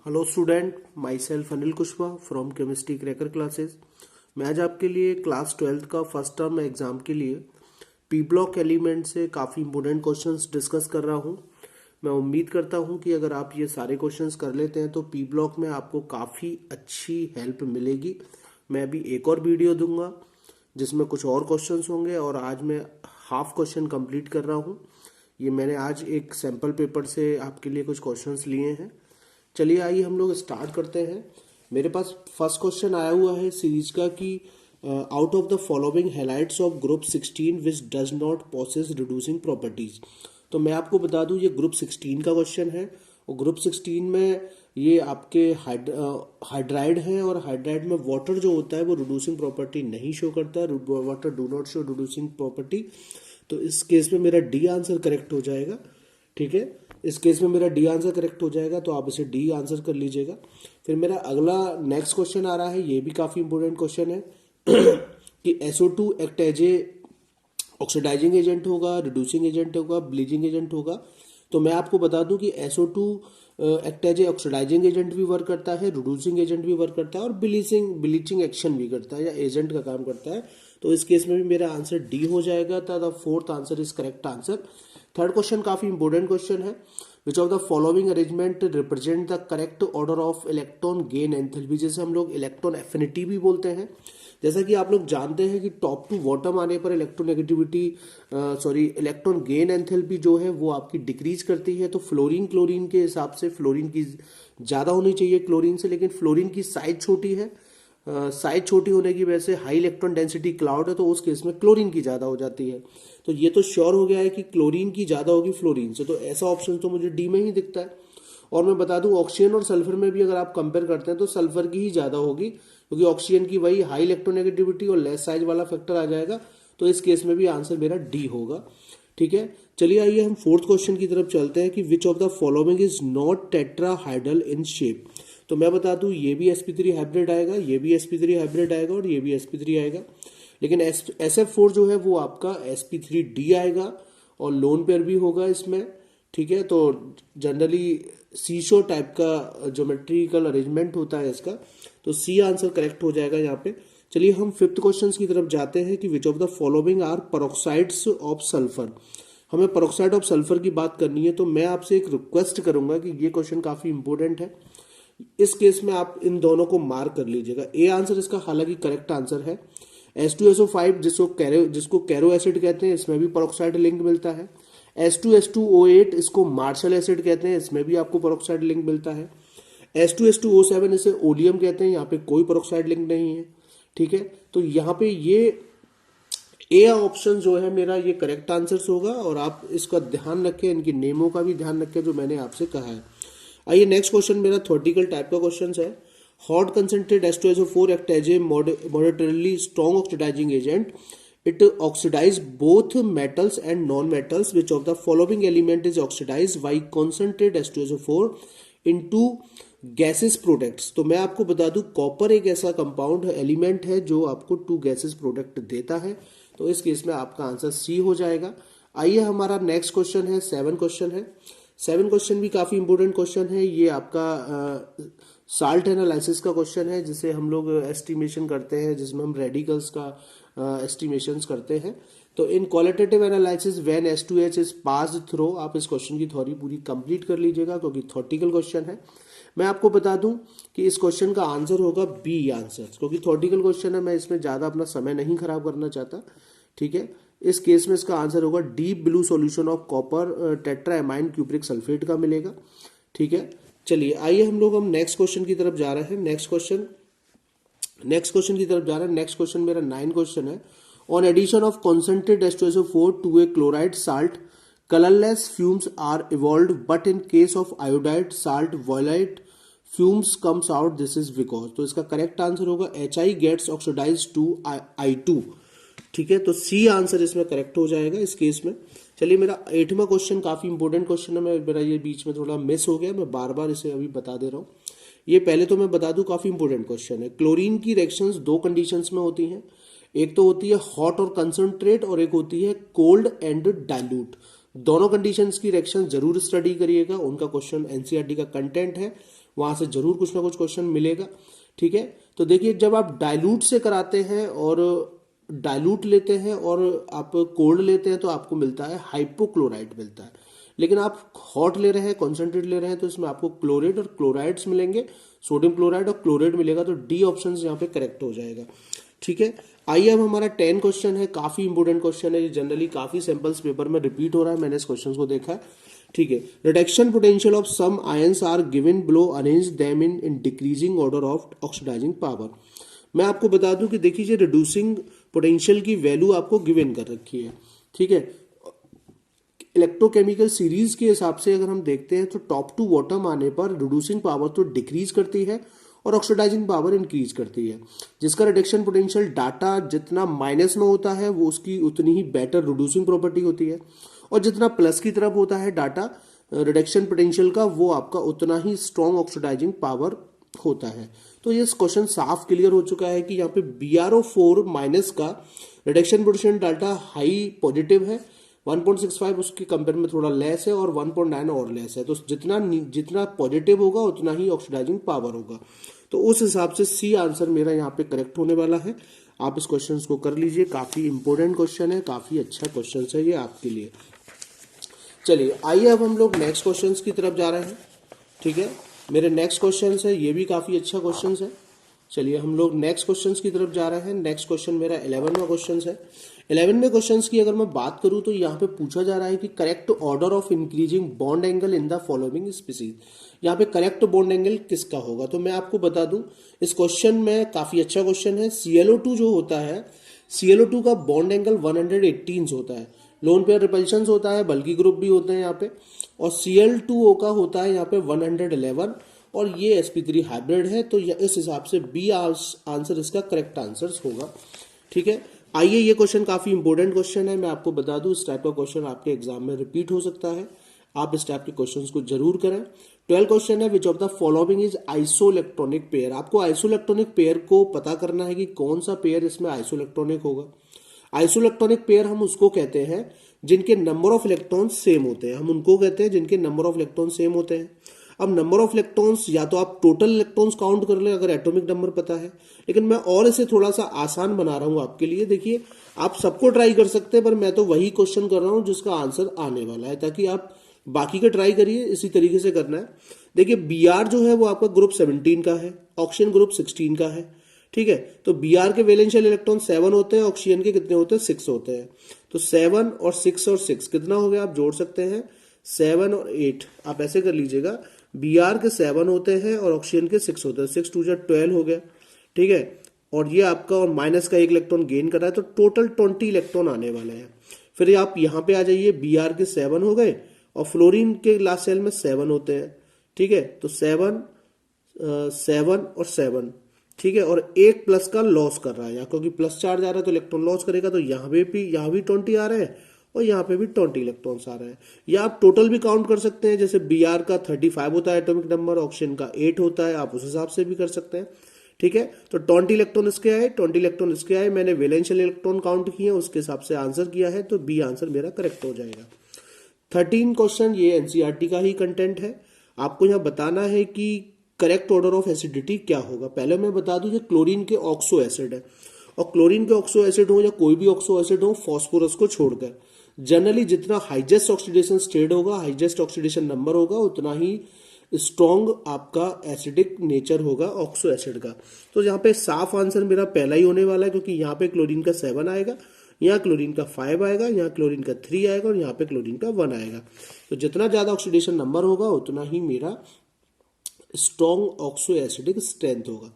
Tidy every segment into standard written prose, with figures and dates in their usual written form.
Hello student, my self Anil Kushwaha from chemistry cracker classes. मैं आज आपके लिए क्लास 12th का फर्स्ट टर्म एग्जाम के लिए पी ब्लॉक एलिमेंट से काफ़ी इंपॉर्टेंट क्वेश्चंस डिस्कस कर रहा हूं। मैं उम्मीद करता हूं कि अगर आप ये सारे क्वेश्चंस कर लेते हैं तो पी ब्लॉक में आपको काफ़ी अच्छी हेल्प मिलेगी। मैं अभी एक और वीडियो दूंगा जिसमें कुछ और क्वेश्चंस होंगे और आज मैं हाफ क्वेश्चन कंप्लीट कर रहा हूँ। ये मैंने आज एक सैम्पल पेपर से आपके लिए कुछ क्वेश्चंस लिए हैं। चलिए आइए हम लोग स्टार्ट करते हैं। मेरे पास फर्स्ट क्वेश्चन आया हुआ है सीरीज का कि out of the following halides of group 16 which does not possess reducing properties. तो मैं आपको बता दूं ये ग्रुप 16 का क्वेश्चन है और ग्रुप 16 में ये आपके हाइड्राइड है और हाइड्राइड में वाटर जो होता है वो रिड्यूसिंग प्रॉपर्टी नहीं शो करता है। Water do not show reducing property. तो इस केस में मेरा डी आंसर करेक्ट हो जाएगा। ठीक है, इस केस में मेरा डी आंसर करेक्ट हो जाएगा, तो आप इसे डी आंसर कर लीजिएगा। फिर मेरा अगला नेक्स्ट क्वेश्चन आ रहा है, ये भी काफी इंपॉर्टेंट क्वेश्चन है कि SO2 act as a oxidising agent होगा, रिड्यूसिंग एजेंट होगा, ब्लीचिंग एजेंट होगा। तो मैं आपको बता दूं कि SO2 act as a oxidising agent भी वर्क करता है, रिड्यूसिंग एजेंट भी वर्क करता है और ब्लीचिंग एक्शन भी करता है या एजेंट का काम करता है। तो इस केस में भी मेरा आंसर डी हो जाएगा। The fourth answer is correct answer. Third question काफी इंपॉर्टेंट क्वेश्चन है। विच of the following arrangement represent the correct order of electron gain enthalpy, जैसे हम लोग इलेक्ट्रॉन एफिनिटी भी बोलते हैं। जैसा कि आप लोग जानते हैं कि टॉप टू बॉटम आने पर इलेक्ट्रॉन गेन एंथैल्पी जो है वो आपकी डिक्रीज करती है। तो फ्लोरीन क्लोरीन के हिसाब से फ्लोरीन की ज्यादा होनी चाहिए क्लोरीन से, लेकिन फ्लोरीन की साइज छोटी है। साइज छोटी होने की वजह से हाई इलेक्ट्रॉन डेंसिटी क्लाउड है, तो उस केस में क्लोरीन की ज्यादा हो जाती है। तो ये तो श्योर हो गया है कि क्लोरीन की ज्यादा होगी फ्लोरीन से, तो ऐसा ऑप्शन तो मुझे डी में ही दिखता है। और मैं बता दूं ऑक्सीजन और सल्फर में भी अगर आप कंपेयर करते हैं तो सल्फर की ही ज्यादा होगी, क्योंकि ऑक्सीजन की वही हाई इलेक्ट्रोनेगेटिविटी और लेस साइज वाला फैक्टर आ जाएगा। तो इस केस में भी आंसर मेरा डी होगा। ठीक है, चलिए आइए हम फोर्थ क्वेश्चन की तरफ चलते हैं कि which of the following is not tetrahedral in shape. तो मैं बता दूं ये भी sp3 हाइब्रिड आएगा, ये भी sp3 हाइब्रिड आएगा और ये भी sp3 आएगा। लेकिन SF4 जो है वो आपका sp3d आएगा और लोन पेयर भी होगा इसमें। ठीक है, तो जनरली सीशो टाइप का ज्योमेट्रिकल अरेंजमेंट होता है इसका, तो सी आंसर करेक्ट हो जाएगा यहाँ पे। चलिए हम फिफ्थ क्वेश्चन की तरफ जाते हैं कि which of the following are peroxides of sulphur. हमें पेरोक्साइड ऑफ सल्फर की बात करनी है, तो मैं आपसे एक रिक्वेस्ट करूंगा कि ये क्वेश्चन काफी इंपॉर्टेंट है। इस केस में आप इन दोनों को मार्क कर लीजिएगा। ए आंसर इसका हालांकि करेक्ट आंसर है। H2SO5 जिसको कैरो एसिड कहते हैं, इसमें भी पेरोक्साइड लिंक मिलता है। H2S2O8 इसको मार्शल एसिड कहते हैं, इसमें भी आपको पेरोक्साइड लिंक मिलता है। H2S2O7 इसे ओलियम कहते हैं, यहाँ पे कोई पेरोक्साइड लिंक नहीं है। ठीक है, तो यहाँ पे ये ए ऑप्शन जो है मेरा ये करेक्ट आंसर होगा, और आप इसका ध्यान रखें, इनके नेमों का भी ध्यान रखें जो मैंने आपसे कहा है। आइए नेक्स्ट क्वेश्चन मेरा थ्योरेटिकल टाइप का क्वेश्चन है। Hot concentrate H2SO4 act as a moderately strong oxidising agent. It oxidise both metals and non metals. Which of the following element is oxidise by concentrate H2SO4 into gases products. तो मैं आपको बता दूं copper एक ऐसा compound element है जो आपको 2 गैसेस प्रोडक्ट देता है। तो इस केस में आपका आंसर सी हो जाएगा। आइए हमारा नेक्स्ट क्वेश्चन है, 7 क्वेश्चन है। 7 क्वेश्चन भी काफी इंपोर्टेंट क्वेश्चन है। ये आपका साल्ट एनालिसिस का क्वेश्चन है, जिसे हम लोग एस्टिमेशन करते हैं, जिसमें हम रेडिकल्स का एस्टिमेशंस करते हैं। तो इन qualitative analysis when H2H is passed through, आप इस क्वेश्चन की थ्योरी पूरी कंप्लीट कर लीजिएगा क्योंकि थ्योरेटिकल क्वेश्चन है। मैं आपको बता दूं कि इस क्वेश्चन का आंसर होगा बी आंसर, क्योंकि थ्योरेटिकल क्वेश्चन है, मैं इसमें ज्यादा अपना समय नहीं खराब करना चाहता। ठीक है, इस केस में इसका आंसर होगा deep blue solution of copper tetraammine cupric sulphate का मिलेगा। ठीक है, चलिए आइए हम नेक्स्ट क्वेश्चन की तरफ जा रहे हैं। नेक्स्ट क्वेश्चन की तरफ जा रहे हैं। नेक्स्ट क्वेश्चन मेरा 9 क्वेश्चन है। On addition of concentrate H2SO4 to a chloride salt colourless fumes are evolved, but in case of iodide salt violet fumes comes out, this is because. तो इसका correct answer होगा HI gets oxidise to I2। ठीक है, तो C answer इसमें correct हो जाएगा इस केस में। चलिए मेरा 8वां क्वेश्चन काफी इंपॉर्टेंट क्वेश्चन है। मेरा ये बीच में थोड़ा मिस हो गया, मैं बार बार इसे अभी बता दे रहा हूँ। ये पहले तो मैं बता दूं काफी इंपॉर्टेंट क्वेश्चन है। क्लोरीन की रिएक्शंस 2 कंडीशंस में होती हैं। एक तो होती है हॉट और कंसंट्रेट, और एक होती है कोल्ड एंड डाइल्यूट। दोनों कंडीशंस की रिएक्शन जरूर स्टडी करिएगा, उनका क्वेश्चन एनसीईआरटी का कंटेंट है, वहां से जरूर कुछ ना कुछ क्वेश्चन मिलेगा। ठीक है, तो देखिए जब आप डाइल्यूट से कराते हैं और डाइल्यूट लेते हैं और आप कोल्ड लेते हैं तो आपको मिलता है हाइपोक्लोराइट मिलता है। लेकिन आप हॉट ले रहे हैं, कॉन्सेंट्रेट ले रहे हैं, तो इसमें आपको क्लोराइड और क्लोराइड्स मिलेंगे, सोडियम क्लोराइड और क्लोराइड मिलेगा। तो डी ऑप्शन यहाँ पे करेक्ट हो जाएगा। ठीक है, आइए अब हमारा 10 क्वेश्चन है, काफी इंपोर्टेंट क्वेश्चन है, ये जनरली काफी सैंपल्स पेपर में रिपीट हो रहा है, मैंने इस क्वेश्चन को देखा है। ठीक है, reduction potential of some ions are given below, arrange them in decreasing order of oxidising power. मैं आपको बता दूं कि देखिए रिड्यूसिंग पोटेंशियल की वैल्यू आपको गिवन कर रखी है। ठीक है, इलेक्ट्रोकेमिकल सीरीज के हिसाब से अगर हम देखते हैं तो टॉप टू बॉटम आने पर रिड्यूसिंग पावर तो डिक्रीज करती है और ऑक्सीडाइजिंग पावर इंक्रीज करती है, जिसका रिडक्शन पोटेंशियल डाटा जितना माइनस में होता है वो उसकी उतनी ही बेटर रिड्यूसिंग प्रॉपर्टी होती है, और जितना प्लस की तरफ होता है डाटा रिडक्शन पोटेंशियल का वो आपका उतना ही स्ट्रॉन्ग ऑक्सीडाइजिंग पावर होता है। तो ये क्वेश्चन साफ क्लियर हो चुका है कि यहाँ पे BrO4 माइनस का reduction potential data high positive है, 1.65 उसके कंपेयर में थोड़ा लेस है और 1.9 और लेस है। तो जितना जितना पॉजिटिव होगा उतना ही ऑक्सीडाइजिंग पावर होगा। तो उस हिसाब से सी आंसर मेरा यहाँ पे करेक्ट होने वाला है। आप इस क्वेश्चन को कर लीजिए, काफी इंपोर्टेंट क्वेश्चन है, काफी अच्छा क्वेश्चन है ये आपके लिए। चलिए आइए अब हम लोग नेक्स्ट क्वेश्चन की तरफ जा रहे हैं। ठीक है, मेरे नेक्स्ट क्वेश्चन है, ये भी काफी अच्छा क्वेश्चन है। चलिए हम लोग नेक्स्ट क्वेश्चन की तरफ जा रहे हैं। नेक्स्ट क्वेश्चन मेरा 11वां क्वेश्चन है। 11वें क्वेश्चन की अगर मैं बात करूं तो यहाँ पे पूछा जा रहा है कि correct order of increasing bond angle in the following species. यहाँ पे करेक्ट बॉन्ड एंगल किसका होगा, तो मैं आपको बता दूं इस क्वेश्चन में काफी अच्छा क्वेश्चन है। ClO2 जो होता है, ClO2 का बॉन्ड एंगल 118 होता है, लोन पेयर रिपल्शन होता है, बल्कि ग्रुप भी होते हैं यहाँ पे, और Cl2O का होता है यहाँ पे 111, और ये sp3 हाइब्रिड है। तो इस हिसाब से बी आंसर इसका करेक्ट आंसर होगा। ठीक है, आइए ये क्वेश्चन काफी इंपोर्टेंट क्वेश्चन है, मैं आपको बता दूं इस टाइप का क्वेश्चन आपके एग्जाम में रिपीट हो सकता है, आप इस टाइप के क्वेश्चंस को जरूर करें। 12 क्वेश्चन है, विच of the following is isoelectronic pair. आपको आइसोइलेक्ट्रॉनिक पेयर को पता करना है कि कौन सा पेयर इसमें आइसोइलेक्ट्रॉनिक होगा। आइसोइलेक्ट्रॉनिक पेयर हम उसको कहते हैं जिनके नंबर ऑफ इलेक्ट्रॉन सेम होते हैं, हम उनको कहते हैं जिनके नंबर ऑफ इलेक्ट्रॉन सेम होते हैं। अब नंबर ऑफ इलेक्ट्रॉन्स या तो आप टोटल इलेक्ट्रॉन्स काउंट कर ले अगर एटॉमिक नंबर पता है, लेकिन मैं और इसे थोड़ा सा आसान बना रहा हूं आपके लिए। देखिए आप सबको ट्राई कर सकते हैं, पर मैं तो वही क्वेश्चन कर रहा हूं जिसका आंसर आने वाला है, ताकि आप बाकी का ट्राई करिए, इसी तरीके से करना है। देखिए Br जो है वो आपका ग्रुप 17 का है, ऑक्सीजन ग्रुप 16 का है। ठीक है, तो Br के वैलेंशियल इलेक्ट्रॉन 7 होते हैं, ऑक्सीजन के कितने होते हैं 6 होते हैं। तो 7 और 6 कितना हो गया, आप जोड़ सकते हैं 7 और 8, आप ऐसे कर लीजिएगा। Br के 7 होते हैं और ऑक्सीजन के 6 होते हैं, 6 2 12 हो गया। ठीक है, और ये आपका और माइनस का 1 इलेक्ट्रॉन गेन कर रहा है, तो टोटल 20 इलेक्ट्रॉन आने वाले हैं। फिर आप यहाँ पे आ जाइए, Br के 7 हो गए और फ्लोरीन के लास्ट सेल में 7 होते हैं। ठीक है, तो 7 7 और 7। ठीक है, और एक प्लस का लॉस कर रहा है यहाँ, क्योंकि प्लस चार्ज आ रहा है तो इलेक्ट्रॉन लॉस करेगा, तो यहाँ भी 20 आ रहे हैं और यहाँ पे भी 20 इलेक्ट्रॉन्स आ रहे हैं। या आप टोटल भी काउंट कर सकते हैं, जैसे Br का 35 होता है एटॉमिक नंबर, ऑक्सीजन का 8 होता है, आप उस हिसाब से भी कर सकते हैं। ठीक है, तो 20 इलेक्ट्रॉन इसके आए, 20 इलेक्ट्रॉन इसके आए, मैंने वैलेंशियल इलेक्ट्रॉन काउंट किए, उसके हिसाब से आंसर किया है, तो बी आंसर मेरा करेक्ट हो जाएगा। 13 क्वेश्चन ये एनसीईआरटी का ही कंटेंट है। आपको यहाँ बताना है कि करेक्ट ऑर्डर ऑफ एसिडिटी क्या होगा। पहले मैं बता दूं कि क्लोरीन के ऑक्सो एसिड है, और क्लोरीन के ऑक्सो एसिड हो या कोई भी ऑक्सो एसिड हो फॉस्फोरस को छोड़कर, जनरली जितना हाईजेस्ट ऑक्सीडेशन स्टेट होगा, हाईजेस्ट ऑक्सीडेशन नंबर होगा, उतना ही स्ट्रॉन्ग आपका एसिडिक नेचर होगा ऑक्सो एसिड का। तो यहाँ पे साफ आंसर मेरा पहला ही होने वाला है, क्योंकि यहाँ पे क्लोरीन का 7 आएगा, यहाँ क्लोरीन का 5 आएगा, यहाँ क्लोरीन का 3 आएगा और यहाँ पे क्लोरीन का 1 आएगा। तो जितना ज्यादा ऑक्सीडेशन नंबर होगा उतना ही मेरा स्ट्रॉन्ग ऑक्सो एसिडिक स्ट्रेंथ होगा।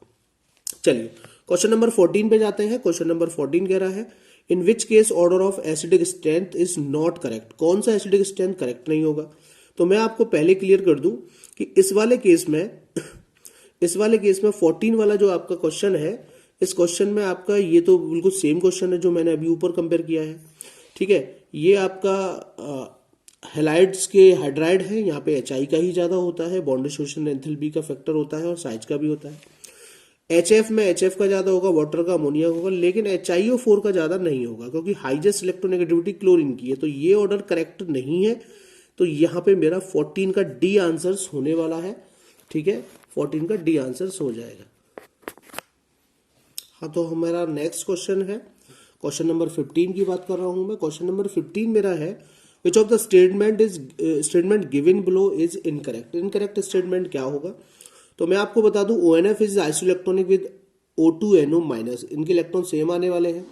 चलिए क्वेश्चन नंबर 14 पे जाते हैं। क्वेश्चन नंबर 14 कह रहा है, in which case order of acidic strength is not correct. कौन सा एसिडिक स्ट्रेंथ करेक्ट नहीं होगा। तो मैं आपको पहले क्लियर कर दूं कि इस वाले केस में 14 वाला जो आपका क्वेश्चन है, इस क्वेश्चन में आपका ये तो बिल्कुल सेम क्वेश्चन है जो मैंने अभी ऊपर कंपेयर किया है। ठीक है, ये आपका हेलाइड्स के हाइड्राइड है, यहाँ पे HI का ही ज्यादा होता है, बॉन्ड डिस्ट्रीब्यूशन एंथैल्पी का फैक्टर होता है और साइज का भी होता है। HF में HF का ज्यादा होगा, वाटर का अमोनिया होगा, लेकिन HiO4 का ज्यादा नहीं होगा, क्योंकि हाईजेस्ट इलेक्ट्रोनेगेटिविटी क्लोरीन की है। तो ये ऑर्डर करेक्ट नहीं है, तो यहाँ पे मेरा 14 का डी आंसर होने वाला है। ठीक है, 14 का डी आंसर हो जाएगा। हाँ, तो हमारा नेक्स्ट क्वेश्चन है, क्वेश्चन नंबर 15 की बात कर रहा हूं मैं। क्वेश्चन नंबर 15 मेरा है, विच of the statement given below is incorrect. Incorrect statement क्या होगा? तो मैं आपको बता दूं, ONF is isoelectronic with O2NO minus, इनके इलेक्ट्रॉन सेम आने वाले हैं।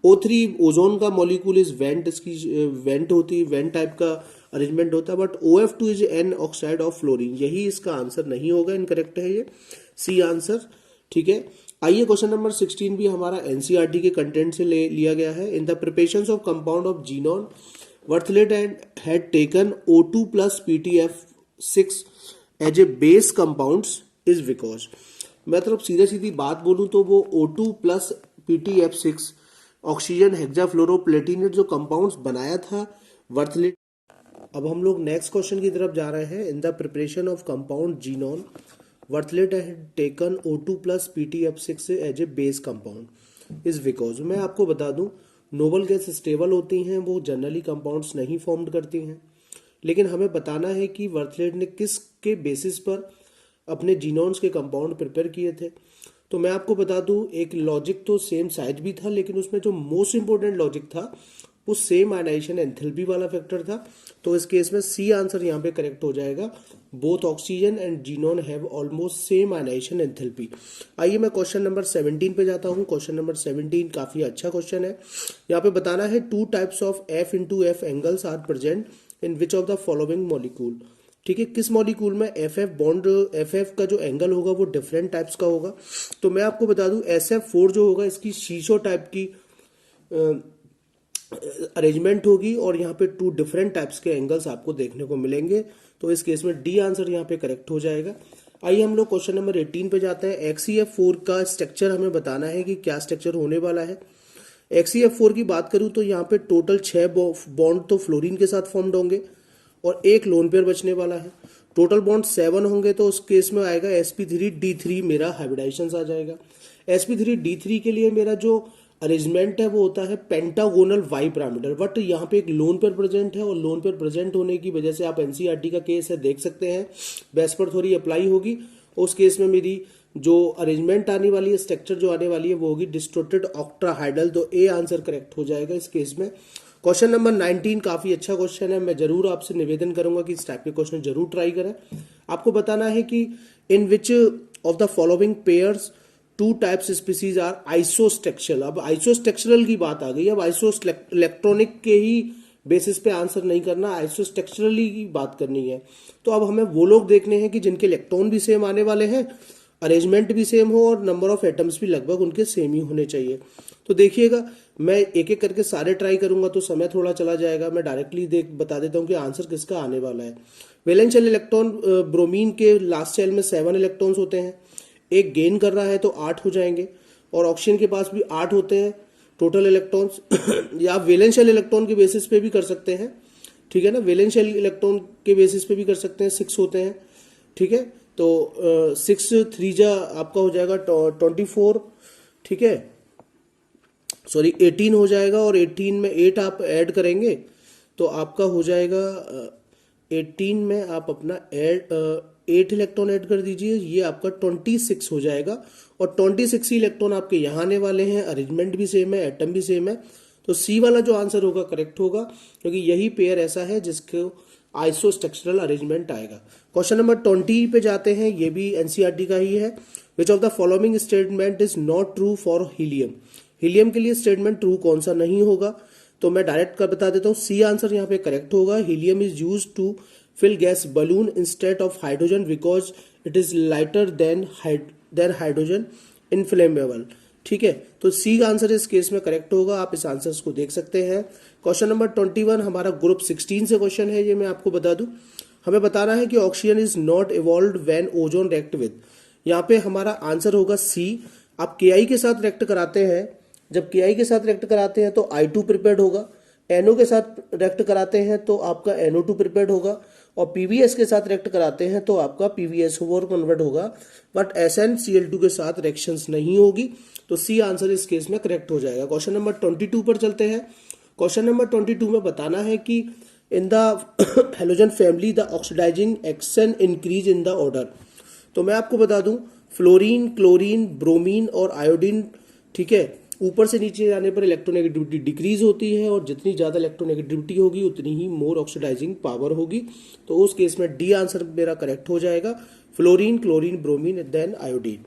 O3 ओजोन का मॉलिक्यूल इज वेंट, इसकी वेंट होती है, वेंट टाइप का अरेंजमेंट होता है। But OF2 is an oxide of fluorine, यही इसका आंसर नहीं होगा, इनकरेक्ट है ये, सी आंसर। ठीक है, आइए क्वेश्चन नंबर 16 भी हमारा एनसीईआरटी के कंटेंट से लिया गया है। In the preparation of compound of xenon, Bartlett and had taken O2 plus PTF6 as a base compounds is because. मतलब सीधे सीधी बात बोलूं तो वो O2 प्लस PTF6 ऑक्सीजन हेक्साफ्लोरोप्लेटिनेट जो कंपाउंड्स बनाया था वर्थलेट। अब हम लोग नेक्स्ट क्वेश्चन की तरफ जा रहे हैं। In the preparation of compound xenon, Bartlett had taken O2 plus PTF6 as a base compound is because. मैं आपको बता दूं, नोबल गैस स्टेबल होती हैं, वो जनरली कंपाउंड्स नहीं फॉर्म करती हैं, लेकिन हमें बताना है कि वर्थलेट ने किस के बेसिस पर अपने जीनॉन्स के कंपाउंड प्रिपेयर किए थे। तो मैं आपको बता दूं, एक लॉजिक तो सेम साइज भी था, लेकिन उसमें जो मोस्ट इंपोर्टेंट लॉजिक था वो सेम आयनाइजेशन एंथैल्पी वाला फैक्टर था। तो इस केस में सी आंसर यहाँ पे करेक्ट हो जाएगा। Both oxygen and xenon have almost same ionisation enthalpy. आइए मैं क्वेश्चन नंबर 17 पे जाता हूँ। क्वेश्चन नंबर 17 काफी अच्छा क्वेश्चन है। यहाँ पे बताना है, 2 types of F/F angles are present in which of the following molecule. ठीक है, किस मॉलिक्यूल में FF का जो एंगल होगा वो डिफरेंट टाइप्स का होगा। तो मैं आपको बता दूं, SF4 जो होगा इसकी शीशो टाइप की अरेंजमेंट होगी और यहाँ पे 2 डिफरेंट टाइप्स के एंगल्स आपको देखने को मिलेंगे। तो इस केस में डी आंसर यहाँ पे करेक्ट हो जाएगा। आइए हम लोग क्वेश्चन नंबर 18 पे जाते हैं। XeF4 का स्ट्रक्चर हमें बताना है कि क्या स्ट्रक्चर होने वाला है। XeF4 की बात करूं तो यहाँ पे टोटल 6 बॉन्ड तो फ्लोरीन के साथ फॉर्म्ड होंगे और एक लोन पेयर बचने वाला है। टोटल बॉन्ड 7 होंगे, तो उस केस में आएगा sp3d3 मेरा हाइब्रिडाइजेशन आ जाएगा। sp3d3 के लिए मेरा जो अरेंजमेंट है वो होता है पेंटागोनल वाई पिरामिडल, बट यहाँ पे एक लोन पेयर प्रेजेंट है और लोन पेयर प्रेजेंट होने की वजह से आप एनसीईआरटी का केस है देख सकते हैं, बेस पर थोड़ी अप्लाई होगी। उस केस में मेरी जो अरेंजमेंट आने वाली है, स्ट्रक्चर जो आने वाली है वो होगी डिस्टोर्टेड ऑक्टाहाइडल। तो ए आंसर करेक्ट हो जाएगा इस केस में। क्वेश्चन नंबर 19 काफी अच्छा क्वेश्चन है। मैं जरूर आपसे निवेदन करूंगा कि इस टाइप के क्वेश्चन जरूर ट्राई करें। आपको बताना है कि in which of the following pairs 2 types species are isostructural. अब आइसोस्ट्रक्चरल की बात आ गई। अब इलेक्ट्रॉनिक के ही बेसिस पे आंसर नहीं करना, आइसोस्ट्रक्चरली की बात करनी है। तो अब हमें वो लोग देखने हैं कि जिनके इलेक्ट्रॉन भी सेम आने वाले हैं, अरेंजमेंट भी सेम हो और नंबर ऑफ एटम्स भी लगभग उनके सेम ही होने चाहिए। तो देखिएगा, मैं एक एक करके सारे ट्राई करूंगा तो समय थोड़ा चला जाएगा। मैं डायरेक्टली बता देता हूं कि आंसर किसका आने वाला है। वैलेंस शेल इलेक्ट्रॉन, ब्रोमीन के लास्ट शेल में 7 इलेक्ट्रॉन्स होते हैं, एक गेन कर रहा है तो 8 हो जाएंगे, और ऑक्सीजन के पास भी 8 होते हैं टोटल इलेक्ट्रॉन्स। या आप वैलेंस शेल इलेक्ट्रॉन के बेसिस पे भी कर सकते हैं, ठीक है ना, वैलेंस शेल इलेक्ट्रॉन के बेसिस पे भी कर सकते हैं, 6 होते हैं, ठीक है। तो 6 3 जा आपका हो जाएगा 24, ठीक है, सॉरी 18 हो जाएगा, और 18 में 8 आप ऐड करेंगे तो आपका हो जाएगा 18 में आप अपना 8 इलेक्ट्रॉन ऐड कर दीजिए, ये आपका 26 हो जाएगा। और 26 ही इलेक्ट्रॉन आपके यहाँ आने वाले हैं, अरेंजमेंट भी सेम है, एटम भी सेम है। तो सी वाला जो आंसर होगा करेक्ट होगा, क्योंकि यही पेयर ऐसा है जिसको आइसोस्ट्रक्चरल अरेंजमेंट आएगा। क्वेश्चन नंबर 20 पे जाते हैं, ये भी एनसीईआरटी का ही है। विच of the following statement is not true for helium. Helium के लिए स्टेटमेंट ट्रू कौन सा नहीं होगा, तो मैं डायरेक्ट कर बता देता हूँ, सी आंसर यहाँ पे करेक्ट होगा। Helium is used to fill gas balloon instead of hydrogen because it is lighter than hydrogen inflammable। ठीक है, तो सी आंसर इस केस में करेक्ट होगा। आप इस आंसर्स को देख सकते हैं। क्वेश्चन नंबर 21 हमारा ग्रुप 16 से क्वेश्चन है, ये मैं आपको बता दूं। हमें बताना है कि oxygen is not evolved when ozone react with. यहाँ पे हमारा आंसर होगा सी। आप के के साथ रिएक्ट कराते हैं, जब के के साथ रिएक्ट कराते हैं तो I2 प्रिपेयर्ड होगा, NO के साथ रिएक्ट कराते हैं तो आपका NO2 प्रिपेयर्ड होगा, और PBS के साथ रिएक्ट कराते हैं तो आपका PBS4 कन्वर्ट होगा। बट SnCl2 के साथ रिएक्शंस नहीं होगी, तो सी आंसर इस केस में करेक्ट हो जाएगा। क्वेश्चन नंबर 22 पर चलते हैं। क्वेश्चन नंबर 22 में बताना है कि in the halogen family the oxidising action increase in the order. तो मैं आपको बता दूं, फ्लोरीन, क्लोरीन, ब्रोमीन और आयोडीन, ठीक है, ऊपर से नीचे जाने पर इलेक्ट्रोनेगेटिविटी डिक्रीज होती है, और जितनी ज्यादा इलेक्ट्रोनेगेटिविटी होगी उतनी ही मोर ऑक्सीडाइजिंग पावर होगी। तो उस केस में डी आंसर मेरा करेक्ट हो जाएगा, fluorine, chlorine, bromine then iodine.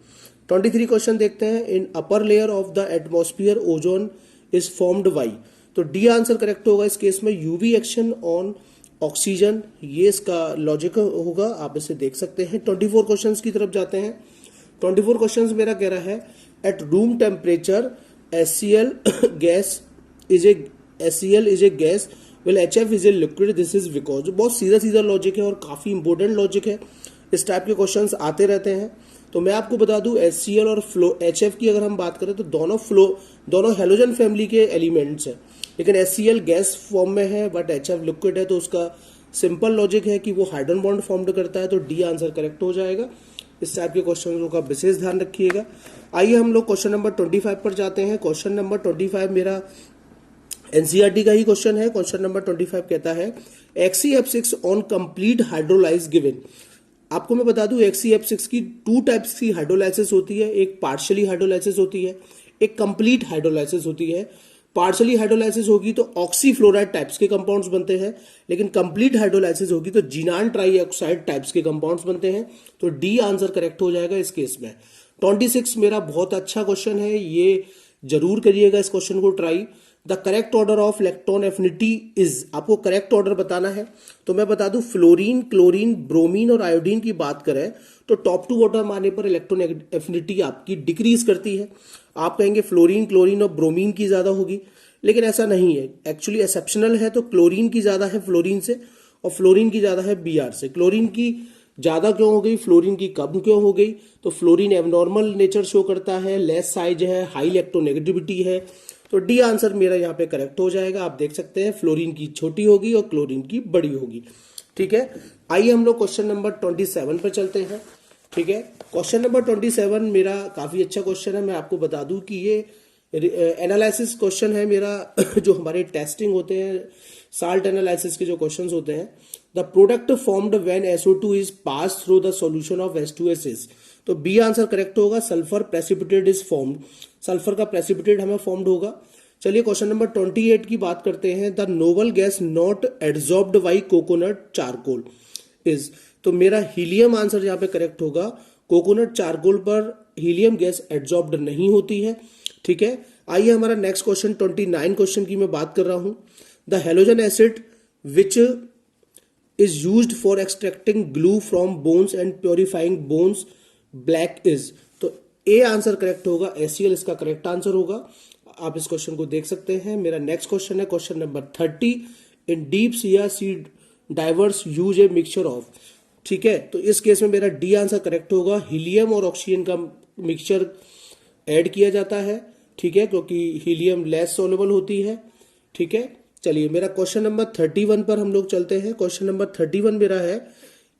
23 question देखते हैं। In upper layer of the atmosphere ozone is formed by, तो डी आंसर करेक्ट होगा इस केस में यूवी एक्शन ऑन ऑक्सीजन, ये इसका लॉजिक होगा, आप इसे देख सकते हैं। 24 क्वेश्चंस की तरफ जाते हैं। 24 क्वेश्चंस मेरा कह रहा है at room temperature HCl gas is a gas well HF is a liquid, this is because. बहुत सीधा सीधा लॉजिक है और काफी इंपॉर्टेंट लॉजिक है, इस टाइप के क्वेश्चंस आते रहते हैं। तो मैं आपको बता दूं HCl और HF की अगर हम बात करें तो दोनों हेलोजन फैमिली के एलिमेंट्स हैं, लेकिन HCl गैस फॉर्म में है बट HF लिक्विड है, तो उसका सिंपल लॉजिक है कि वो हाइड्रोजन बॉन्ड फॉर्म करता है, तो डी आंसर करेक्ट हो जाएगा। इस टाइप के क्वेश्चनों का विशेष ध्यान रखिएगा। आइए हम लोग क्वेश्चन नंबर 25 पर जाते हैं। क्वेश्चन नंबर 25 मेरा एनसीईआरटी का ही क्वेश्चन है। क्वेश्चन नंबर 25 कहता है XeF6 on complete hydrolyse given. आपको मैं बता दूं XeF6 की 2 टाइप्स की हाइड्रोलाइसिस होती है, एक पार्शियली हाइड्रोलाइसिस होती है, एक कंप्लीट हाइड्रोलाइसिस होती है। पार्शियली हाइड्रोलाइसिस होगी तो ऑक्सीफ्लोराइड टाइप्स के कंपाउंड्स बनते हैं, लेकिन कंप्लीट हाइड्रोलाइसिस होगी तो जिनान ट्राईऑक्साइड टाइप्स के कंपाउंड्स बनते हैं, तो डी आंसर करेक्ट हो जाएगा इस केस में। 26 मेरा बहुत अच्छा क्वेश्चन है, ये जरूर करिएगा इस क्वेश्चन को try. The correct order of electron affinity is, आपको करेक्ट ऑर्डर बताना है। तो मैं बता दूं फ्लोरीन, क्लोरीन, ब्रोमीन और आयोडीन की बात करें तो टॉप टू बॉटम आने पर इलेक्ट्रॉन एफिनिटी आपकी डिक्रीज करती है। आप कहेंगे फ्लोरीन, क्लोरीन और ब्रोमीन की ज्यादा होगी, लेकिन ऐसा नहीं है। एक्चुअली एक्सेप्शनल है, तो क्लोरीन की ज्यादा है फ्लोरीन से और फ्लोरीन की ज्यादा है Br से। क्लोरीन की ज्यादा क्यों हो गई, फ्लोरीन की कम क्यों हो गई? तो फ्लोरीन एबनॉर्मल नेचर शो करता है, लेस साइज है, हाई इलेक्ट्रोनेगेटिविटी है, तो डी आंसर मेरा यहाँ पे करेक्ट हो जाएगा। आप देख सकते हैं फ्लोरीन की छोटी होगी और क्लोरीन की बड़ी होगी। ठीक है, आइए हम लोग क्वेश्चन नंबर 27 पर चलते हैं। ठीक है, क्वेश्चन नंबर 27 मेरा काफी अच्छा क्वेश्चन है। मैं आपको बता दूं कि ये एनालिसिस क्वेश्चन है मेरा जो हमारे टेस्टिंग होते हैं, साल्ट एनालिसिस के जो क्वेश्चंस होते हैं। The product formed when SO2 is pass through the solution of H2SS, तो बी आंसर करेक्ट होगा, sulphur precipitate is formed, sulphur का प्रेसिपिटेट हमें फॉर्म्ड होगा। चलिए क्वेश्चन नंबर 28 की बात करते हैं। The noble gas not adsorbed by coconut charcoal is, तो मेरा हीलियम आंसर यहाँ पे करेक्ट होगा। कोकोनट चारकोल पर हीलियम गैस एड्सॉर्ब्ड नहीं होती है। ठीक है, आइए हमारा नेक्स्ट क्वेश्चन 29 क्वेश्चन की मैं बात कर रहा हूं। The halogen acid which is used for extracting glue from bones and purifying bones black is, तो ए आंसर करेक्ट होगा, HCl इसका करेक्ट आंसर होगा। आप इस क्वेश्चन को देख सकते हैं। मेरा नेक्स्ट क्वेश्चन है question number 30। In deep sea diverse use a mixture of, ठीक है, तो इस केस में मेरा डी आंसर करेक्ट होगा। हीलियम और ऑक्सीजन का मिक्सचर ऐड किया जाता है, ठीक है, क्योंकि हीलियम लेस सोलेबल होती है। ठीक है, चलिए मेरा क्वेश्चन नंबर 31 पर हम लोग चलते हैं। क्वेश्चन नंबर 31 मेरा है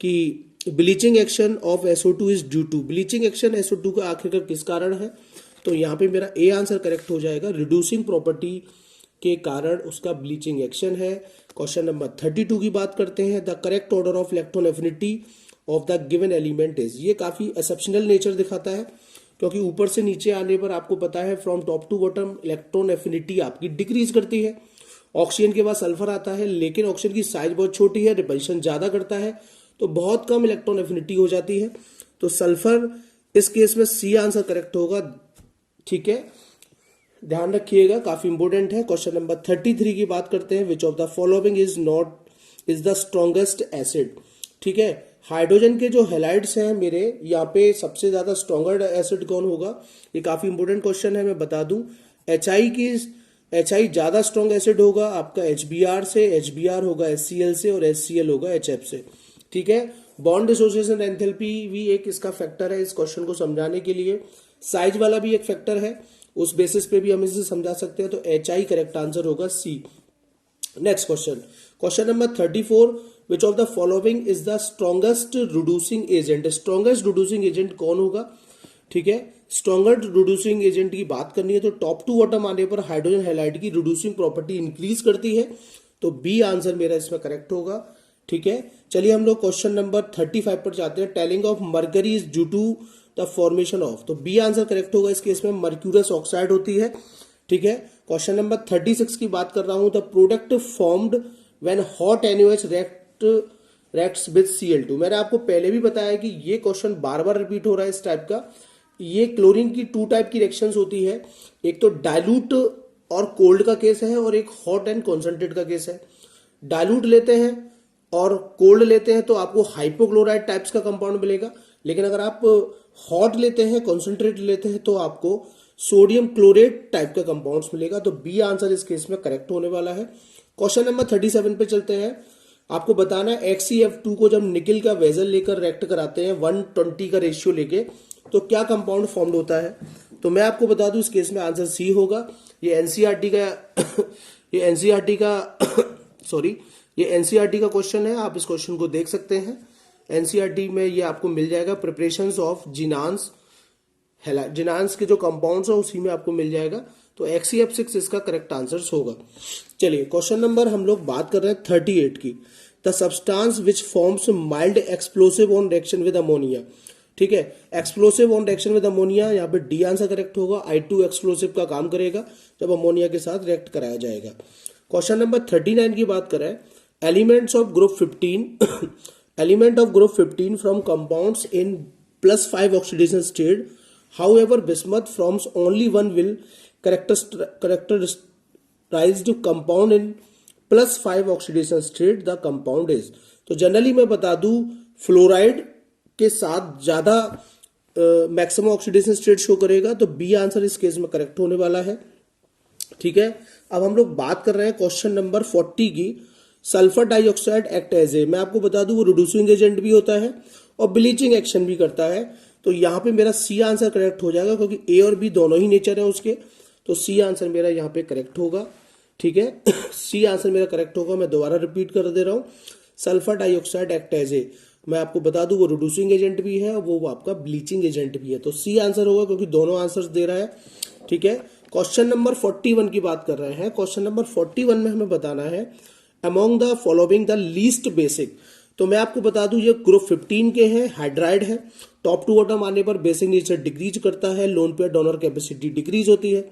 कि bleaching action of SO2 is due to, bleaching action SO2 का आखिरकार किस कारण है? तो यहाँ पे मेरा ए आंसर करेक्ट हो जाएगा, रिड्यूसिंग प्रॉपर्टी के कारण उसका ब्लीचिंग एक्शन है। क्वेश्चन नंबर 32 की बात करते हैं। The correct order of electron affinity of the given element is, ये काफी एक्सेप्शनल नेचर दिखाता है, क्योंकि ऊपर से नीचे आने पर आपको पता है from top to bottom electron affinity आपकी डिक्रीज करती है। ऑक्सीजन के बाद सल्फर आता है, लेकिन ऑक्सीजन की साइज बहुत छोटी है, रिपल्शन ज्यादा करता है, तो बहुत कम इलेक्ट्रॉन एफिनिटी हो जाती है। तो सल्फर इस केस में सी आंसर करेक्ट होगा। ठीक है, ध्यान रखिएगा, काफी इंपोर्टेंट है। क्वेश्चन नंबर 33 की बात करते हैं। विच of the following is the strongest acid, ठीक है, हाइड्रोजन के जो हेलाइड्स हैं मेरे यहाँ पे सबसे ज्यादा स्ट्रॉन्गर एसिड कौन होगा? ये काफी इंपोर्टेंट क्वेश्चन है। मैं बता दूं HI ज्यादा स्ट्रॉन्ग एसिड होगा आपका HBr से, HBr होगा HCl से और HCl होगा HF से। ठीक है, बॉन्ड एसोसिएशन एंथैल्पी भी एक इसका फैक्टर है इस क्वेश्चन को समझाने के लिए। साइज वाला भी एक फैक्टर है, उस बेसिस पे भी हम इसे समझा सकते हैं। तो HI करेक्ट आंसर होगा C. Next question, question number 34। Which of the following is the strongest reducing agent, strongest reducing agent कौन होगा? ठीक है, स्ट्रॉन्गर रिड्यूसिंग एजेंट की बात करनी है तो टॉप टू बॉटम आने पर हाइड्रोजन हैलाइड की रिड्यूसिंग प्रॉपर्टी इंक्रीज करती है, तो बी आंसर मेरा इसमें करेक्ट होगा। ठीक है, चलिए हम लोग क्वेश्चन नंबर 35 पर जाते हैं। Tailing of mercury is due to the formation of, तो बी आंसर करेक्ट होगा इस केस में, मर्क्यूरस ऑक्साइड होती है। ठीक है, क्वेश्चन नंबर 36 की बात कर रहा हूं। The product formed when hot NaOH reacts with Cl2। मैंने आपको पहले भी बताया कि ये क्वेश्चन बार बार रिपीट हो रहा है इस टाइप का। ये क्लोरीन की 2 टाइप की रिएक्शंस होती है, एक तो डाइल्यूट और कोल्ड का केस है, और एक हॉट एंड कॉन्सेंट्रेट का केस है। डाइल्यूट लेते हैं और कोल्ड लेते हैं तो आपको हाइपोक्लोराइड टाइप्स का कंपाउंड मिलेगा, लेकिन अगर आप हॉट लेते हैं, कॉन्सेंट्रेट लेते हैं, तो आपको सोडियम क्लोरेट टाइप का कंपाउंड्स मिलेगा। तो बी आंसर इस केस में करेक्ट होने वाला है। क्वेश्चन नंबर 37 पे चलते हैं। आपको बताना है XeF2 को जब निकिल का वेजल लेकर रिएक्ट कराते हैं 120 का रेशियो लेके, तो क्या कंपाउंड फॉर्म्ड होता है। तो मैं आपको बता दूं इस केस में आंसर सी होगा। ये एनसीईआरटी का क्वेश्चन है, आप इस क्वेश्चन को देख सकते हैं। एनसीईआरटी में ये आपको मिल जाएगा, प्रिपरेशंस ऑफ जिनान्स के जो कंपाउंड्स है उसी में आपको मिल जाएगा। तो XeF6 इसका करेक्ट आंसर होगा। चलिए क्वेश्चन नंबर हम लोग बात कर रहे हैं 38 की। The substance which forms mild explosive on reaction with ammonia. ठीक है, explosive on reaction with ammonia, यहाँ पे डी आंसर करेक्ट होगा। I2 एक्सप्लोसिव का काम करेगा जब अमोनिया के साथ रिएक्ट कराया जाएगा। क्वेश्चन नंबर 39 की बात करें। Elements of group 15 element of group 15 from compounds in +5 oxidation state, however bismuth forms only one will characterized compound in +5 oxidation state, the compound is. तो जनरली मैं बता दूं फ्लोराइड के साथ ज्यादा मैक्सिमम ऑक्सीडेशन स्टेट शो करेगा, तो b answer इस केस में करेक्ट होने वाला है। ठीक है, अब हम लोग बात कर रहे हैं क्वेश्चन नंबर 40 की। Sulphur dioxide act as a, मैं आपको बता दूं वो रिड्यूसिंग एजेंट भी होता है और ब्लीचिंग एक्शन भी करता है। तो यहाँ पे मेरा सी आंसर करेक्ट हो जाएगा, क्योंकि ए और बी दोनों ही नेचर है उसके, तो सी आंसर मेरा यहाँ पे करेक्ट होगा। ठीक है, सी आंसर मेरा करेक्ट होगा। मैं दोबारा रिपीट कर दे रहा हूँ, sulphur dioxide act as a, मैं आपको बता दूं वो रिड्यूसिंग एजेंट भी है, वो आपका ब्लीचिंग एजेंट भी है। तो सी आंसर होगा, क्योंकि दोनों आंसर्स दे रहा है। ठीक है, क्वेश्चन नंबर 41 की बात कर रहे हैं। क्वेश्चन नंबर 41 में हमें बताना है among the following the least basic. तो मैं आपको बता दूं ये ग्रुप 15 के हैं, हाइड्राइड है। टॉप टू बॉटम आने पर बेसिक नेचर डिक्रीज करता है, lone pair donor capacity decrease होती है।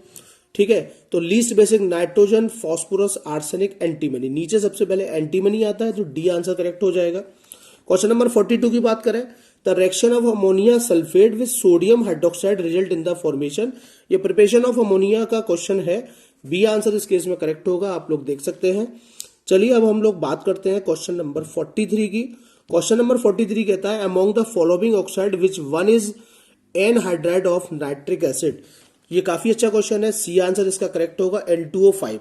ठीक है, तो least basic nitrogen, phosphorus, arsenic, antimony. नीचे सबसे पहले एंटीमनी आता है, तो डी आंसर करेक्ट हो जाएगा। क्वेश्चन नंबर 42 की बात करें। The reaction of ammonia sulphate with sodium hydroxide result in the formation. ये प्रिपरेशन ऑफ अमोनिया का क्वेश्चन है, बी आंसर इस केस में करेक्ट होगा, आप लोग देख सकते हैं। चलिए अब हम लोग बात करते हैं क्वेश्चन नंबर 43 की। क्वेश्चन नंबर 43 कहता है among the following oxide which one is anhydride of nitric acid. ये काफी अच्छा क्वेश्चन है, सी आंसर इसका करेक्ट होगा, N2O5।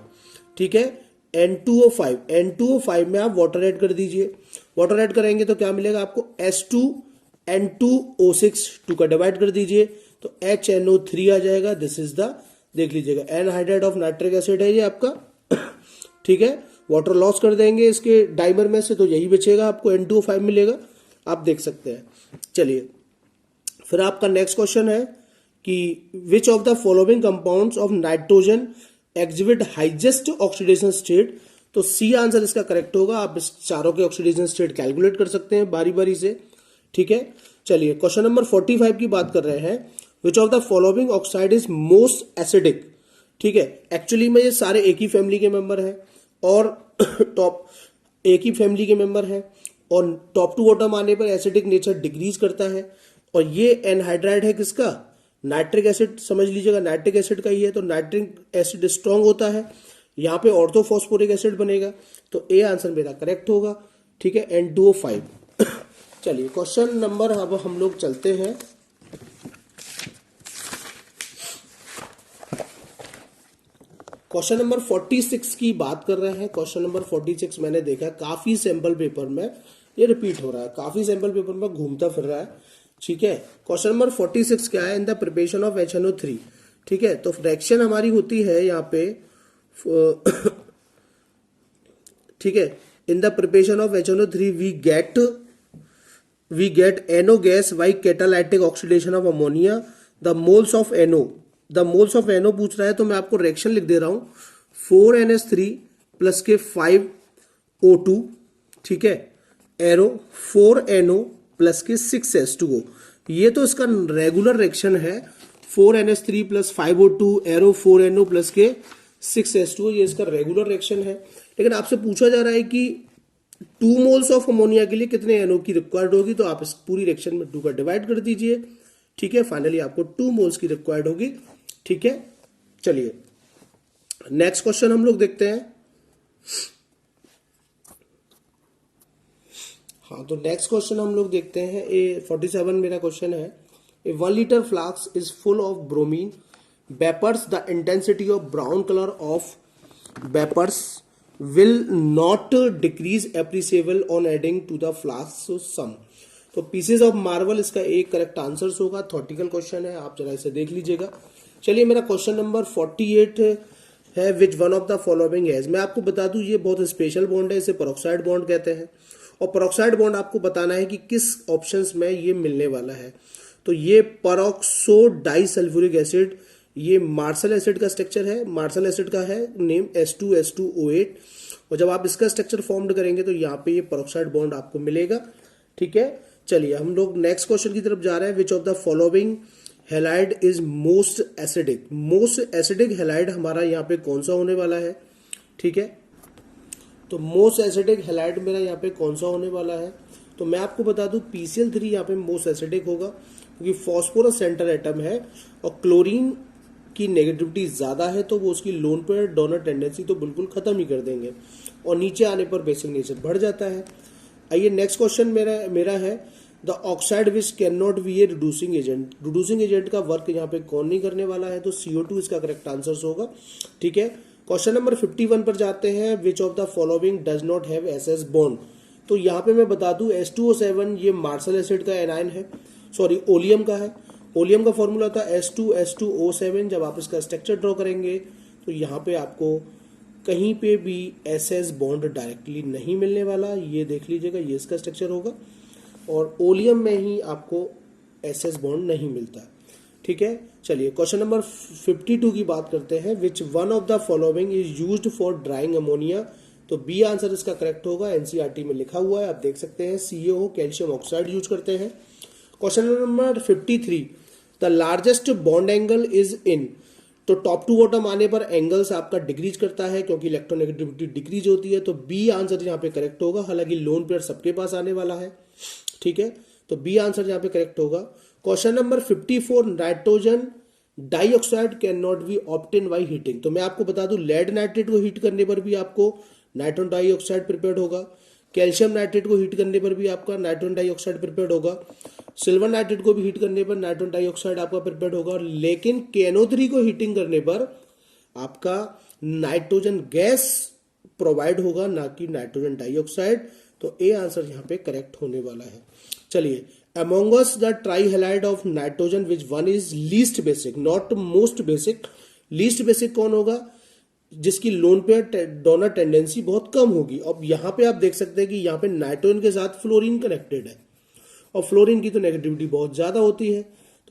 ठीक है, N2O5 में आप वाटर ऐड कर दीजिए। वाटर ऐड करेंगे तो क्या मिलेगा आपको, H2N2O6, 2 का डिवाइड कर दीजिए तो HNO3 आ जाएगा। दिस इज द, देख लीजिएगा, एनहाइड्राइड ऑफ नाइट्रिक एसिड है ये आपका। ठीक है, वाटर लॉस कर देंगे इसके डाइमर में से, तो यही बचेगा, आपको N2O5 मिलेगा, आप देख सकते हैं। चलिए फिर आपका नेक्स्ट क्वेश्चन है कि which of the following compounds of nitrogen exhibit highest oxidation state. तो सी आंसर इसका करेक्ट होगा। आप इस चारों के ऑक्सीडेशन स्टेट कैलकुलेट कर सकते हैं बारी बारी से। ठीक है, चलिए क्वेश्चन नंबर 45 की बात कर रहे हैं। विच of the following oxide is most acidic. ठीक है, एक्चुअली में ये सारे एक ही फैमिली के मेंबर हैं और टॉप एक ही फैमिली के मेंबर हैं, और टॉप टू बॉटम आने पर एसिडिक नेचर डिक्रीज करता है। और ये एनहाइड्राइड है किसका, नाइट्रिक एसिड, समझ लीजिएगा नाइट्रिक एसिड का ही है, तो नाइट्रिक एसिड स्ट्रांग होता है, यहाँ पे ऑर्थोफॉस्फोरिक एसिड बनेगा, तो ए आंसर मेरा करेक्ट होगा। ठीक है, N2O5। चलिए क्वेश्चन नंबर, अब हम लोग चलते हैं क्वेश्चन नंबर 46 की बात कर रहे हैं। क्वेश्चन नंबर 46 मैंने देखा काफी सैंपल पेपर में ये रिपीट हो रहा है, काफी सैंपल पेपर में घूमता फिर रहा है। ठीक है, क्वेश्चन नंबर 46 क्या है, in the preparation of HNO3। ठीक है, तो रिएक्शन हमारी होती है यहाँ पे ठीक है, in the preparation of HNO3 we get NO gas by catalytic oxidation of ammonia. The moles of NO पूछ रहा है, तो मैं आपको रिएक्शन लिख दे रहा हूं, 4NH3 प्लस के 5O2। ठीक है, एरो 4NO प्लस के 6H2O, ये तो इसका रेगुलर रिएक्शन है। 4NH3 plus 5O2 arrow 4NO plus के 6H2O, ये इसका रेगुलर रिएक्शन है। लेकिन आपसे पूछा जा रहा है कि 2 मोल्स ऑफ अमोनिया के लिए कितने NO की रिक्वायर्ड होगी, तो आप इस पूरी रिएक्शन में 2 का डिवाइड कर दीजिए। ठीक है, फाइनली आपको 2 मोल्स की रिक्वायर्ड होगी। ठीक है, चलिए नेक्स्ट क्वेश्चन हम लोग देखते हैं। हाँ, तो नेक्स्ट क्वेश्चन हम लोग देखते हैं। ए 47 मेरा क्वेश्चन है। A 1 litre flask is full of bromine vapours, the intensity of brown colour of vapours will not decrease appreciable on adding to the flask some. तो पीसेज ऑफ मार्बल इसका एक correct answer होगा। थॉटिकल question है, आप जरा इसे देख लीजिएगा। चलिए, मेरा क्वेश्चन नंबर 48 है, which one of the following has. मैं आपको बता दूं ये बहुत स्पेशल बॉन्ड है, इसे पेरोक्साइड बॉन्ड कहते हैं। और पेरोक्साइड बॉन्ड आपको बताना है कि किस ऑप्शंस में ये मिलने वाला है। तो ये पेरोक्सो डाइसल्फ्यूरिक एसिड, ये मार्शल एसिड का स्ट्रक्चर है। मार्शल एसिड का है नेम H2SO8, और जब आप इसका स्ट्रक्चर फॉर्म्ड करेंगे तो यहाँ पे ये पेरोक्साइड बॉन्ड आपको मिलेगा। ठीक है, चलिए हम लोग नेक्स्ट क्वेश्चन की तरफ जा रहे हैं। विच of the following halide is most acidic. Most acidic halide हमारा यहाँ पे कौन सा होने वाला है। ठीक है, तो मोस्ट एसिडिक हेलाइड मेरा यहाँ पे कौन सा होने वाला है, तो मैं आपको बता दूं PCl3 यहाँ पे मोस्ट एसिडिक होगा, क्योंकि फॉस्फोरस सेंटर एटम है और क्लोरीन की नेगेटिविटी ज्यादा है, तो वो उसकी लोन पेयर डोनर टेंडेंसी तो बिल्कुल खत्म ही कर देंगे, और नीचे आने पर बेसिक नेचर बढ़ जाता है। आइए नेक्स्ट क्वेश्चन मेरा है, the oxide which can not be a reducing agent. Reducing agent का वर्क यहाँ पे कौन नहीं करने वाला है, तो CO2 इसका करेक्ट आंसर होगा। ठीक है, क्वेश्चन नंबर 51 पर जाते हैं। विच of the following does not have SS bond. तो यहाँ पे मैं बता दूं H2O7 ये मार्शल एसिड का एनायन है, सॉरी ओलियम का है। ओलियम का फॉर्मूला था H2H2O7। जब आप इसका स्ट्रक्चर ड्रॉ करेंगे तो यहाँ पे आपको कहीं पे भी SS बॉन्ड डायरेक्टली नहीं मिलने वाला, ये देख लीजिएगा, ये इसका स्ट्रक्चर होगा। और ओलियम में ही आपको SS बॉन्ड नहीं मिलता। ठीक है, चलिए क्वेश्चन नंबर 52 की बात करते हैं। Which one of the following is used for drawing ammonia. तो बी आंसर इसका करेक्ट होगा, NCERT में लिखा हुआ है, आप देख सकते हैं। CaO कैल्शियम ऑक्साइड यूज करते हैं। Question number 53, the largest bond angle is in. तो टॉप टू बॉटम आने पर एंगल्स आपका डिक्रीज करता है, क्योंकि इलेक्ट्रोनेगेटिविटी डिक्रीज होती है, तो बी आंसर यहाँ पे करेक्ट होगा। हालांकि लोन पेयर सबके पास आने वाला है। ठीक है, तो बी आंसर यहाँ पे करेक्ट होगा। Question number 54, nitrogen dioxide can not be obtain by heating. तो मैं आपको बता दूं लेड नाइट्रेट को हीट करने पर भी आपको नाइट्रोजन डाइऑक्साइड प्रिपेयर्ड होगा। कैल्शियम नाइट्रेट को हीट करने पर भी आपका नाइट्रोजन डाइऑक्साइड प्रिपेयर्ड होगा। सिल्वर नाइट्रेट को भी हीट करने पर नाइट्रोजन डाइऑक्साइड आपका प्रिपेयर्ड होगा। लेकिन KNO3 को हीटिंग करने पर आपका नाइट्रोजन गैस प्रोवाइड होगा, ना कि नाइट्रोजन डाइऑक्साइड। तो ए आंसर यहाँ पे करेक्ट होने वाला है। चलिए, among us the trihalide of nitrogen which one is least basic, not most basic। least basic कौन होगा, जिसकी लोन पेयर डोनर टेंडेंसी बहुत कम होगी। अब यहाँ पे आप देख सकते हैं कि यहाँ पे नाइट्रोजन के साथ फ्लोरीन कनेक्टेड है, और फ्लोरीन की तो नेगेटिविटी बहुत ज्यादा होती है,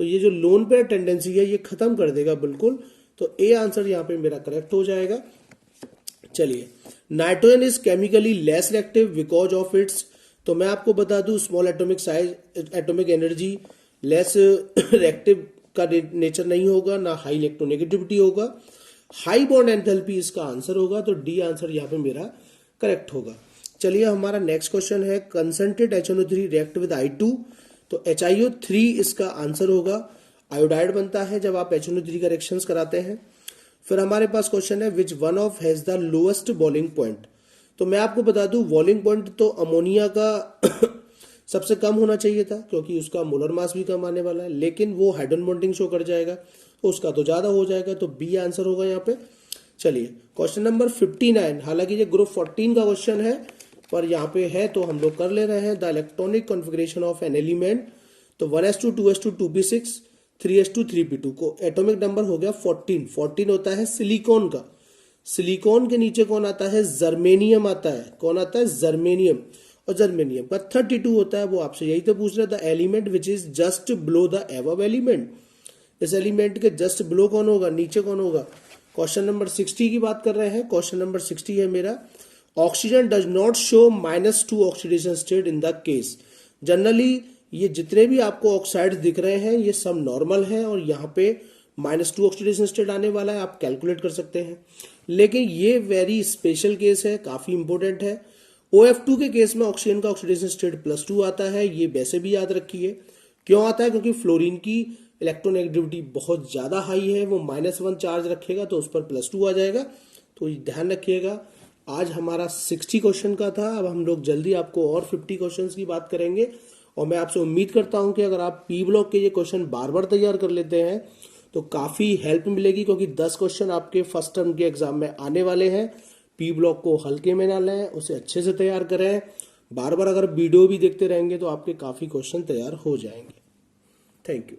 तो ये जो लोन पेयर टेंडेंसी है ये खत्म कर देगा बिल्कुल। तो ए आंसर यहाँ पे मेरा करेक्ट हो जाएगा। चलिए, nitrogen is chemically less reactive because of its. तो मैं आपको बता दूं small atomic size, atomic energy, less reactive का नेचर नहीं होगा, ना हाई इलेक्ट्रोनेगेटिविटी होगा। हाई बॉन्ड एंथैल्पी इसका आंसर होगा, तो डी आंसर यहाँ पे मेरा करेक्ट होगा। चलिए, हमारा नेक्स्ट क्वेश्चन है, concentrate HNO3 react with I2। तो HiO3 इसका आंसर होगा। आयोडाइड बनता है जब आप HNO3 का रिएक्शंस कराते हैं। फिर हमारे पास क्वेश्चन है, which one of has the lowest boiling point. तो मैं आपको बता दूं बॉइलिंग पॉइंट तो अमोनिया का सबसे कम होना चाहिए था, क्योंकि उसका मोलर मास भी कम आने वाला है, लेकिन वो हाइड्रोजन बॉन्डिंग शो कर जाएगा, तो उसका तो ज्यादा हो जाएगा, तो बी आंसर होगा यहाँ पे। चलिए, क्वेश्चन नंबर 59, हालांकि ये ग्रुप 14 का क्वेश्चन है, पर यहाँ पे है तो हम लोग कर ले रहे हैं। The electronic configuration of an element. तो 1s2 2s2 2p6 3s2 3p2 को एटॉमिक नंबर हो गया 14। 14 होता है सिलिकॉन का। सिलिकॉन के नीचे कौन आता है, जर्मेनियम आता है। कौन आता है, जर्मेनियम। और जर्मेनियम का 32 होता है। वो आपसे यही तो पूछ रहा था, element which is just below the above element. इस एलिमेंट के जस्ट बिलो कौन होगा, नीचे कौन होगा। क्वेश्चन नंबर 60 की बात कर रहे हैं। क्वेश्चन नंबर 60 है मेरा, oxygen does not show -2 oxidation state in the case. Generally ये जितने भी आपको ऑक्साइड्स दिख रहे हैं ये सब नॉर्मल है और यहाँ पे -2 ऑक्सीडेशन स्टेट आने वाला है, आप कैलकुलेट कर सकते हैं। लेकिन ये वेरी स्पेशल केस है, काफी इंपॉर्टेंट है। OF2 के केस में ऑक्सीजन का ऑक्सीडेशन स्टेट +2 आता है, ये वैसे भी याद रखिए। क्यों आता है? क्योंकि फ्लोरीन की इलेक्ट्रोनेगेटिविटी बहुत ज्यादा हाई है, वो -1 चार्ज रखेगा तो उस पर +2 आ जाएगा, तो ये ध्यान रखिएगा। आज हमारा 60 क्वेश्चन का था, अब हम लोग जल्दी आपको और 50 क्वेश्चन की बात करेंगे। और मैं आपसे उम्मीद करता हूं कि अगर आप पी ब्लॉक के ये क्वेश्चन बार बार तैयार कर लेते हैं तो काफी हेल्प मिलेगी, क्योंकि 10 क्वेश्चन आपके फर्स्ट टर्म के एग्जाम में आने वाले हैं। पी ब्लॉक को हल्के में ना लें, उसे अच्छे से तैयार करें। बार बार अगर वीडियो भी देखते रहेंगे तो आपके काफी क्वेश्चन तैयार हो जाएंगे। Thank you.